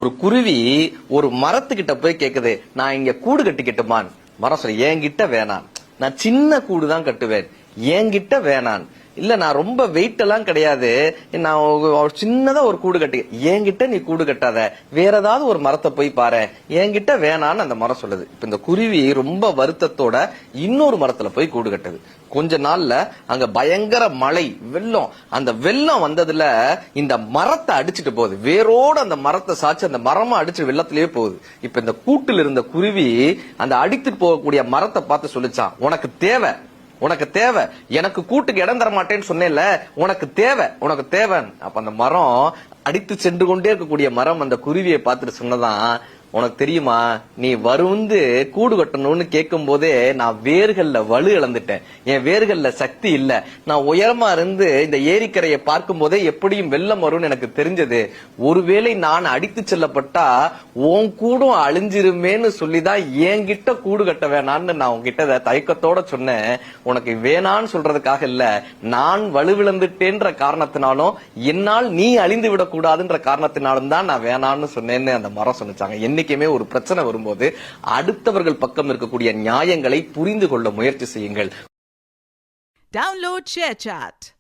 ஒரு குருவி ஒரு மரத்துக்கிட்ட போய் கேக்குது, நான் இங்க கூடு கட்டிக்கிட்டுமான். மரம் சொல்லி, என்கிட்ட வேணாம், நான் சின்ன கூடு தான் கட்டுவேன், என்கிட்ட வேணான். இல்ல நான் ரொம்ப வெயிட் எல்லாம் கிடையாது, நான் சின்னதா ஒரு கூடு கட்டி, என்கிட்ட நீ கூடு கட்டாத, வேற ஏதாவது ஒரு மரத்தை போய் பாரு, என்கிட்ட வேணான்னு அந்த மரம் சொல்லுது. இப்ப இந்த குருவி ரொம்ப வருத்தத்தோட இன்னொரு மரத்துல போய் கூடு கட்டுது. கொஞ்ச நாள்ல அங்க பயங்கர மழை, வெள்ளம். அந்த வெள்ளம் வந்ததுல இந்த மரத்தை அடிச்சுட்டு போகுது, வேரோட அந்த மரத்தை சாச்சு அந்த மரமா அடிச்சு வெள்ளத்திலேயே போகுது. இப்ப இந்த கூட்டில் இருந்த குருவி அந்த அடித்துட்டு போகக்கூடிய மரத்தை பார்த்து சொல்லிச்சான், உனக்கு தேவை, உனக்கு தேவை, எனக்கு கூட்டுக்கு இடம் தர மாட்டேன்னு சொன்னேன்ல, உனக்கு தேவை, உனக்கு தேவை. அப்ப அந்த மரம், அடித்து சென்று கொண்டே இருக்கக்கூடிய மரம் அந்த குருவியை பார்த்துட்டு சொன்னதான், உனக்கு தெரியுமா, நீ வந்து கூடு கட்டணும்னு கேட்கும் போதே நான் வேர்கள்ல வலு இழந்துட்டேன், என் வேர்கள்ல சக்தி இல்ல, நான் உயரமா இருந்து இந்த ஏரிக்கரையை பார்க்கும் போதே எப்படியும் வெள்ளம் வரும்னு எனக்கு தெரிஞ்சது, ஒருவேளை நான் அடித்து செல்லப்பட்டா உன் கூடும் அழிஞ்சிருமேன்னு சொல்லிதான் என்கிட்ட கூடு கட்ட வேணான்னு நான் உன்கிட்ட தயக்கத்தோட சொன்னேன். உனக்கு வேணான்னு சொல்றதுக்காக இல்ல, நான் வலுவிழந்துட்டேன்ற காரணத்தினாலும் என்னால் நீ அழிந்து விடக்கூடாதுன்ற காரணத்தினாலும் தான் நான் வேணான்னு சொன்னேன்னு அந்த மரம் சொன்னிச்சாங்க. என்னைக்குமே ஒரு பிரச்சனை வரும்போது அடுத்தவர்கள் பக்கம் இருக்கக்கூடிய நியாயங்களை புரிந்து கொள்ள முயற்சி செய்யுங்கள். Download ShareChat.